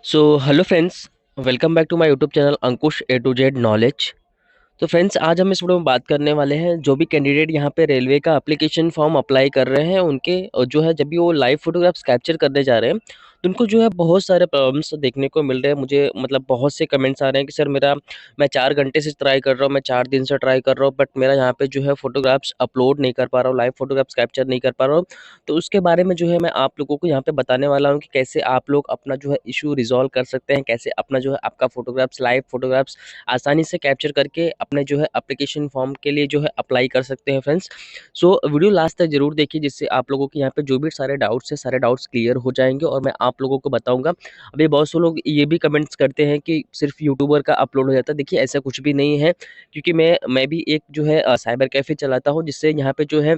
So hello friends, welcome back to my YouTube channel Ankush A to Z knowledge. तो friends, आज हम इस video में बात करने वाले हैं जो भी कैंडिडेट यहाँ पे रेलवे का एप्लीकेशन फॉर्म अप्लाई कर रहे हैं उनके जो है जब भी वो लाइव फोटोग्राफ्स कैप्चर करने जा रहे हैं तो उनको जो है बहुत सारे प्रॉब्लम्स देखने को मिल रहे हैं। मुझे मतलब बहुत से कमेंट्स आ रहे हैं कि सर मैं 4 घंटे से ट्राई कर रहा हूँ, मैं 4 दिन से ट्राई कर रहा हूँ, बट मेरा यहाँ पे जो है फोटोग्राफ्स अपलोड नहीं कर पा रहा हूँ, लाइव फोटोग्राफ्स कैप्चर नहीं कर पा रहा हूँ। तो उसके बारे में जो है मैं आप लोगों को यहाँ पे बताने वाला हूँ कि कैसे आप लोग अपना जो है इशू रिजॉल्व कर सकते हैं, कैसे अपना जो है आपका फोटोग्राफ्स लाइव फोटोग्राफ्स आसानी से कैप्चर करके अपने जो है एप्लीकेशन फॉर्म के लिए जो है अप्लाई कर सकते हैं फ्रेंड्स। सो वीडियो लास्ट तक जरूर देखिए, जिससे आप लोगों के यहाँ पे जो भी सारे डाउट्स हैं सारे डाउट्स क्लियर हो जाएंगे और मैं आप लोगों को बताऊंगा। अभी बहुत से लोग ये भी कमेंट्स करते हैं कि सिर्फ यूट्यूबर का अपलोड हो जाता है। देखिए, ऐसा कुछ भी नहीं है, क्योंकि मैं भी एक जो है साइबर कैफे चलाता हूँ, जिससे यहाँ पे जो है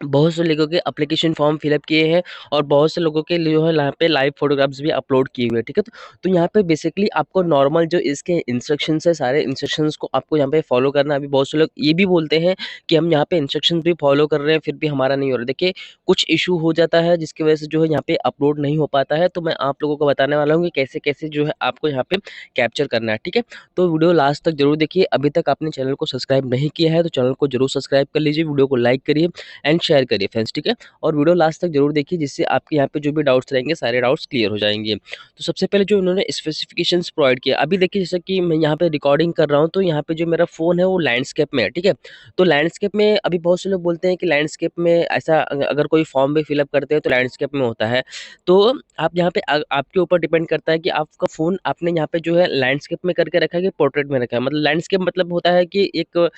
बहुत से लोगों के एप्लीकेशन फॉर्म फिलअप किए हैं और बहुत से लोगों के लिए जो है यहाँ पे लाइव फोटोग्राफ्स भी अपलोड किए हुए हैं। ठीक है, तो यहाँ पे बेसिकली आपको नॉर्मल जो इसके इंस्ट्रक्शंस है सारे इंस्ट्रक्शंस को आपको यहाँ पे फॉलो करना है। अभी बहुत से लोग ये भी बोलते हैं कि हम यहाँ पे इंस्ट्रक्शंस भी फॉलो कर रहे हैं फिर भी हमारा नहीं हो रहा। देखिए, कुछ इशू हो जाता है जिसकी वजह से जो है यहाँ पे अपलोड नहीं हो पाता है। तो मैं आप लोगों को बताने वाला हूँ कि कैसे कैसे जो है आपको यहाँ पे कैप्चर करना है। ठीक है, तो वीडियो लास्ट तक जरूर देखिए। अभी तक आपने चैनल को सब्सक्राइब नहीं किया है तो चैनल को जरूर सब्सक्राइब कर लीजिए, वीडियो को लाइक करिए एंड शेयर करिए फ्रेंड्स। ठीक है, और वीडियो लास्ट तक जरूर देखिए, जिससे आपके यहाँ पे जो भी डाउट्स रहेंगे सारे डाउट्स क्लियर हो जाएंगे। तो सबसे पहले जो उन्होंने स्पेसिफिकेशंस प्रोवाइड किया, अभी देखिए जैसे कि मैं यहाँ पे रिकॉर्डिंग कर रहा हूँ तो यहाँ पे जो मेरा फ़ोन है वो लैंडस्केप में है। ठीक है, तो लैंडस्केप में अभी बहुत से लोग बोलते हैं कि लैंडस्केप में ऐसा अगर कोई फॉर्म भी फिलअप करते हैं तो लैंडस्केप में होता है। तो आप यहाँ पे आपके ऊपर डिपेंड करता है कि आपका फ़ोन आपने यहाँ पे जो है लैंडस्केप में करके रखा है कि पोर्ट्रेट में रखा है। मतलब लैंडस्केप मतलब होता है कि एक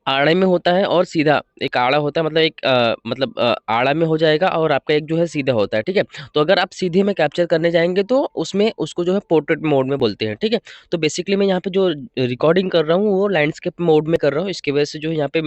आड़े में होता है और सीधा एक आड़ा होता है, मतलब आड़ा में हो जाएगा और आपका एक जो है सीधा होता है। ठीक है, तो अगर आप सीधे में कैप्चर करने जाएंगे तो उसमें उसको जो है पोर्ट्रेट मोड में बोलते हैं। ठीक है, तो बेसिकली मैं यहाँ पे जो रिकॉर्डिंग कर रहा हूँ वो लैंडस्केप मोड में कर रहा हूँ, इसकी वजह से जो है यहाँ पे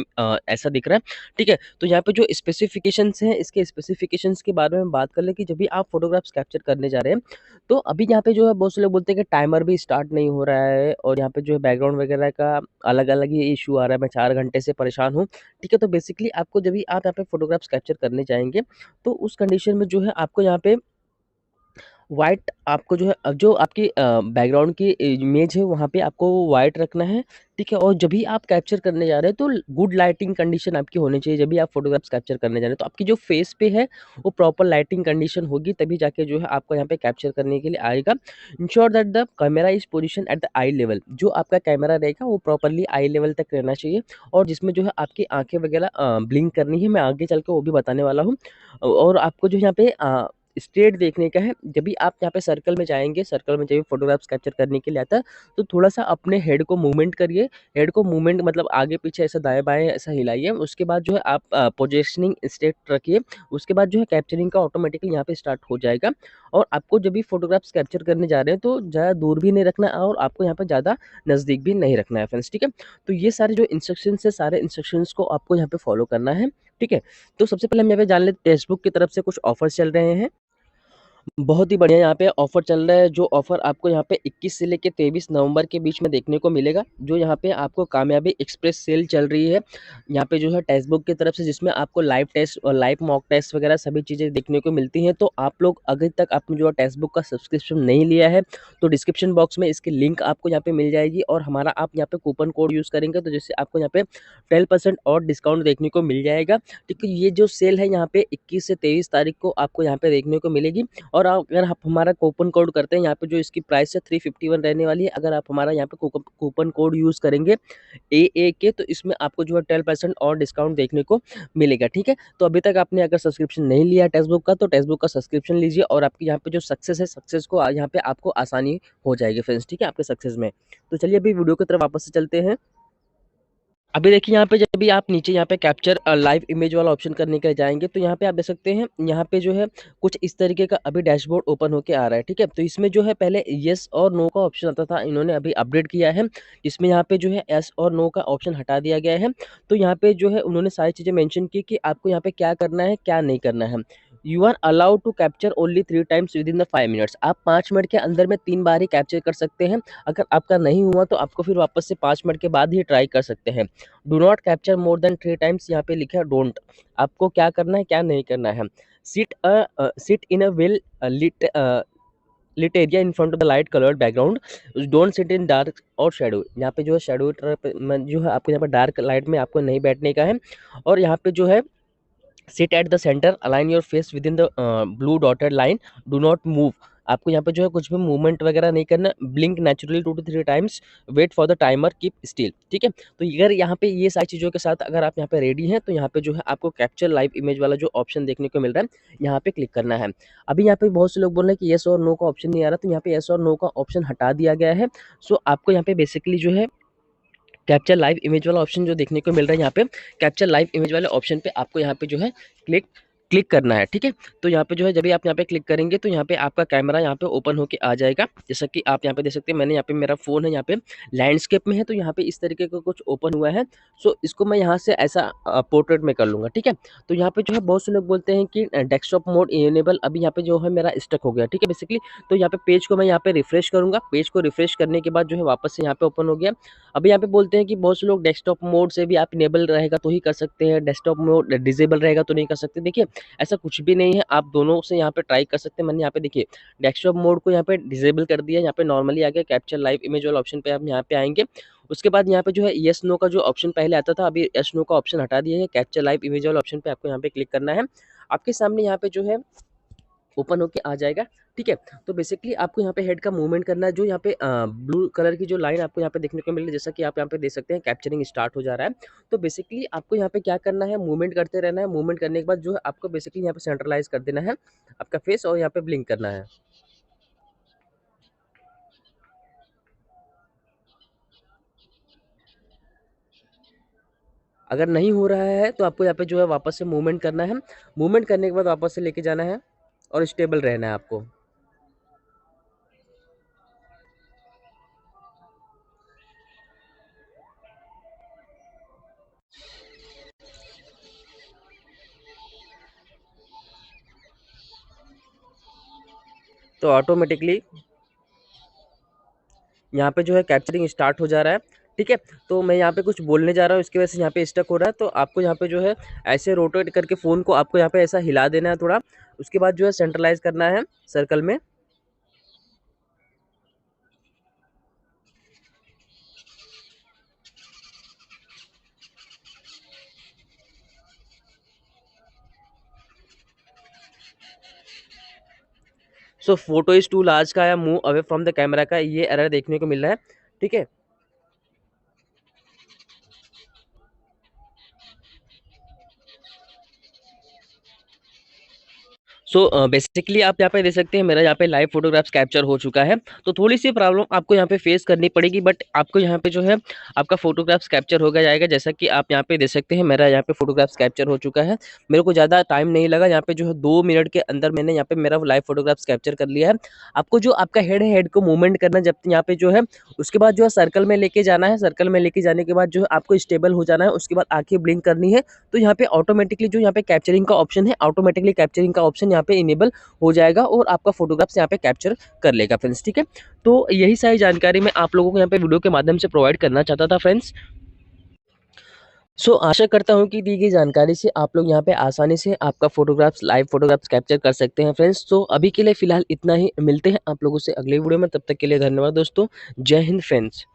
ऐसा दिख रहा है। ठीक है, तो यहाँ पे जो स्पेसिफिकेशंस हैं इसके स्पेसिफिकेशंस के बारे में बात कर ले कि जब भी आप फोटोग्राफ्स कैप्चर करने जा रहे हैं तो अभी यहाँ पे जो है बहुत से लोग बोलते हैं कि टाइमर भी स्टार्ट नहीं हो रहा है और यहाँ पे जो है बैकग्राउंड वगैरह का अलग-अलग ही इश्यू आ रहा है, मैं 4 घंटे से परेशान हूँ। ठीक है, तो बेसिकली आपको जब भी आप यहाँ पे फ़ोटोग्राफ्स कैप्चर करने जाएँगे, तो उस कंडीशन में जो है आपको यहाँ पे व्हाइट आपको जो है जो आपकी बैकग्राउंड की इमेज है वहाँ पे आपको व्हाइट रखना है। ठीक है, और जब भी आप कैप्चर करने जा रहे हैं तो गुड लाइटिंग कंडीशन आपकी होनी चाहिए। जब भी आप फ़ोटोग्राफ्स कैप्चर करने जा रहे हैं तो आपकी जो फेस पे है वो प्रॉपर लाइटिंग कंडीशन होगी, तभी जाके जो है आपको यहाँ पे कैप्चर करने के लिए आएगा। Ensure that the camera is position at the I level, जो आपका कैमरा रहेगा वो प्रॉपर्ली आई लेवल तक रहना चाहिए और जिसमें जो है आपकी आँखें वगैरह ब्लिंक करनी है। मैं आगे चल के वो भी बताने वाला हूँ। और आपको जो यहाँ पे स्ट्रेट देखने का है। जब भी आप यहाँ पे सर्कल में जाएँगे, सर्कल में जब भी फ़ोटोग्राफ्स कैप्चर करने के लिए आता है, तो थोड़ा-सा अपने हेड को मूवमेंट करिए। हेड को मूवमेंट मतलब आगे-पीछे ऐसा दाएँ-बाएँ ऐसा हिलाइए। उसके बाद जो है आप पोजीशनिंग स्ट्रेट रखिए। उसके बाद जो है कैप्चरिंग का ऑटोमेटिकली यहाँ पे स्टार्ट हो जाएगा और आपको जब भी फ़ोटोग्राफ्स कैप्चर करने जा रहे हैं, तो ज़्यादा दूर भी नहीं रखना है और आपको यहाँ पे ज़्यादा नज़दीक भी नहीं रखना है फ्रेंड्स। ठीक है? तो ये सारे जो इंस्ट्रक्शंस है, सारे इंस्ट्रक्शंस को आपको यहाँ पे फ़ॉलो करना है। ठीक है? तो सबसे पहले हम यहाँ पे जान लेते हैं फेसबुक की तरफ से कुछ ऑफर्स चल रहे हैं। बहुत ही बढ़िया यहाँ पे ऑफ़र चल रहा है, जो ऑफ़र आपको यहाँ पे 21 से लेके 23 नवंबर के बीच में देखने को मिलेगा। जो यहाँ पे आपको कामयाबी एक्सप्रेस सेल चल रही है। यहाँ पे जो है टेक्स्टबुक की तरफ से, जिसमें आपको लाइव टेस्ट और लाइव मॉक टेस्ट वगैरह सभी चीज़ें देखने को मिलती हैं। तो आप लोग अगर तक आपने जो है टेक्स्टबुक का सब्सक्रिप्शन नहीं लिया है, तो डिस्क्रिप्शन बॉक्स में इसकी लिंक आपको यहाँ पे मिल जाएगी और हमारा आप यहाँ पे कूपन कोड यूज़ करेंगे तो जिससे आपको यहाँ पे 12% और डिस्काउंट देखने को मिल जाएगा। ठीक है, ये जो सेल है यहाँ पे 21 से 23 तारीख को आपको यहाँ पे देखने को मिलेगी। और अगर आप हमारा कूपन कोड करते हैं, यहाँ पे जो इसकी प्राइस है 351 रहने वाली है। अगर आप हमारा यहाँ पे कूपन कोड यूज़ करेंगे AAK, तो इसमें आपको जो है 12% और डिस्काउंट देखने को मिलेगा। ठीक है, तो अभी तक आपने अगर सब्सक्रिप्शन नहीं लिया है टेक्स्टबुक का, तो टेक्स्टबुक का सब्सक्रिप्शन लीजिए और आपकी यहाँ पे जो सक्सेस है, सक्सेस को यहाँ पे आपको आसानी हो जाएगी फ्रेंड्स। ठीक है, आपके सक्सेस में। तो चलिए अभी वीडियो की तरफ वापस से चलते हैं। अभी देखिए यहाँ पे जब भी आप नीचे यहाँ पे कैप्चर लाइव इमेज वाला ऑप्शन करने के लिए जाएंगे तो यहाँ पे आप देख सकते हैं, यहाँ पे जो है कुछ इस तरीके का अभी डैशबोर्ड ओपन होके आ रहा है। ठीक है, तो इसमें जो है पहले येस और नो का ऑप्शन आता था, इन्होंने अभी अपडेट किया है, जिसमें यहाँ पे जो है येस और नो का ऑप्शन हटा दिया गया है। तो यहाँ पे जो है उन्होंने सारी चीज़ें मेंशन की कि आपको यहाँ पे क्या करना है क्या नहीं करना है। You are allowed to capture only 3 times within the 5 minutes, आप 5 मिनट के अंदर में 3 बार ही कैप्चर कर सकते हैं। अगर आपका नहीं हुआ तो आपको फिर वापस से 5 मिनट के बाद ही ट्राई कर सकते हैं। Do not capture more than 3 times, यहाँ पे लिखा है डोंट, आपको क्या करना है क्या नहीं करना है। Sit in a well lit lit area in front of the light colored background. Don't sit in dark और शेडो, यहाँ पे जो है शेडो जो है आपको यहाँ पर डार्क लाइट में आपको नहीं बैठने का है। और यहाँ पे जो है sit at the centre, align your face with in the blue dotted line, do not move, आपको यहाँ पे जो है कुछ भी मूवमेंट वगैरह नहीं करना, blink naturally 2 to 3 times, wait for the timer, keep still. ठीक है, तो अगर यहाँ पे ये सारी चीज़ों के साथ अगर आप यहाँ पे रेडी हैं तो यहाँ पे जो है आपको कैप्चर लाइव इमेज वाला जो ऑप्शन देखने को मिल रहा है यहाँ पे क्लिक करना है। अभी यहाँ पे बहुत से लोग बोल रहे हैं कि येस और नो का ऑप्शन नहीं आ रहा, तो यहाँ पे येस और नो का ऑप्शन हटा दिया गया है। सो आपको यहाँ पे बेसिकली जो है कैप्चर लाइव इमेज वाला ऑप्शन जो देखने को मिल रहा है यहाँ पे, कैप्चर लाइव इमेज वाले ऑप्शन पे आपको यहाँ पे जो है क्लिक क्लिक करना है। ठीक है, तो यहाँ पे जो है जब भी आप यहाँ पे क्लिक करेंगे तो यहाँ पे आपका कैमरा यहाँ पे ओपन होके आ जाएगा। जैसा कि आप यहाँ पे देख सकते हैं, मैंने यहाँ पे मेरा फ़ोन है यहाँ पे लैंडस्केप में है, तो यहाँ पे इस तरीके का कुछ ओपन हुआ है। सो इसको मैं यहाँ से ऐसा पोर्ट्रेट में कर लूँगा। ठीक है, तो यहाँ पे जो है बहुत से लोग बोलते हैं कि डेस्कटॉप मोड इनेबल, अभी यहाँ पे जो है मेरा स्टक हो गया। ठीक है, बेसिकली तो यहाँ पे पेज को मैं यहाँ पे रिफ्रेश करूँगा, पेज को रिफ्रेश करने के बाद जो है वापस से यहाँ पे ओपन हो गया। अभी यहाँ पे बोलते हैं कि बहुत से लोग डेस्कटॉप मोड से भी आप इनेबल रहेगा तो ही कर सकते हैं, डेस्कटॉप मोड डिसेबल रहेगा तो नहीं कर सकते। देखिए ऐसा कुछ भी नहीं है, आप दोनों से यहाँ पे ट्राई कर सकते हैं। मैंने यहाँ पे देखिए डेस्कटॉप मोड को यहाँ पे डिसेबल कर दिया, यहाँ पे नॉर्मली आ गया, कैप्चर लाइव इमेज वाला ऑप्शन पे आप यहाँ पे आएंगे। उसके बाद यहाँ पे जो है येस नो का जो ऑप्शन पहले आता था, अभी येस नो का ऑप्शन हटा दिया है, कैप्चर लाइव इमेज वाला ऑप्शन पे आपको यहाँ पे क्लिक करना है। आपके सामने यहाँ पे जो है ओपन होके आ जाएगा। ठीक है, तो बेसिकली आपको यहाँ पे हेड का मूवमेंट करना है, जो यहाँ पे ब्लू कलर की जो लाइन आपको यहाँ पे देखने को मिल रही है, जैसा कि आप यहाँ पे देख सकते हैं कैप्चरिंग स्टार्ट हो जा रहा है। तो बेसिकली आपको यहाँ पे क्या करना है, मूवमेंट करते रहना है। मूवमेंट करने के बाद जो है आपको बेसिकली यहाँ पे सेंट्रलाइज कर देना है आपका फेस और यहाँ पे ब्लिंक करना है। अगर नहीं हो रहा है तो आपको यहाँ पे जो है वापस से मूवमेंट करना है, मूवमेंट करने के बाद वापस से लेके जाना है और स्टेबल रहना है आपको। तो ऑटोमेटिकली यहाँ पे जो है कैप्चरिंग स्टार्ट हो जा रहा है। ठीक है, तो मैं यहाँ पे कुछ बोलने जा रहा हूँ, इसकी वजह से यहाँ पे स्टक हो रहा है। तो आपको यहाँ पे जो है ऐसे रोटेट करके फ़ोन को आपको यहाँ पे ऐसा हिला देना है थोड़ा, उसके बाद जो है सेंट्रलाइज करना है सर्कल में। So photo is too large का या move away from the camera का ये एरर देखने को मिल रहा है। ठीक है, सो बेसिकली आप यहाँ पे देख सकते हैं मेरा यहाँ पे लाइव फोटोग्राफ्स कैप्चर हो चुका है। तो थोड़ी सी प्रॉब्लम आपको यहाँ पे फेस करनी पड़ेगी, बट आपको यहाँ पे जो है आपका फोटोग्राफ्स कैप्चर हो गया जाएगा। जैसा कि आप यहाँ पे देख सकते हैं मेरा यहाँ पे फोटोग्राफ्स कैप्चर हो चुका है। मेरे को ज़्यादा टाइम नहीं लगा, यहाँ पे जो है 2 मिनट के अंदर मैंने यहाँ पे मेरा लाइव फोटोग्राफ्स कैप्चर कर लिया है। आपको जो आपका हेड है, हेड को मूवमेंट करना जब यहाँ पे जो है, उसके बाद जो है सर्कल में लेके जाना है। सर्कल में लेके जाने के बाद जो है आपको स्टेबल हो जाना है, उसके बाद आंखें ब्लिंक करनी है। तो यहाँ पे ऑटोमेटिकली जो यहाँ पे कैप्चरिंग का ऑप्शन है, ऑटोमेटिकली कैप्चरिंग का ऑप्शन यहाँ पे इनेबल हो जाएगा और आपका फोटोग्राफ्स यहाँ पे कैप्चर कर लेगा फ्रेंड्स। ठीक है, तो यही सारी जानकारी मैं आप लोगों को यहाँ पे वीडियो के माध्यम से प्रोवाइड करना चाहता था फ्रेंड्स। आशा करता हूँ कि दी गई जानकारी से आप लोग यहाँ पे आसानी से आपका फोटोग्राफ्स लाइव फोटोग्राफ्स कैप्चर कर सकते हैं फ्रेंड्स। तो अभी के लिए फिलहाल इतना ही, मिलते हैं आप लोगों से अगले वीडियो में, तब तक के लिए धन्यवाद दोस्तों, जय हिंद फ्रेंड्स।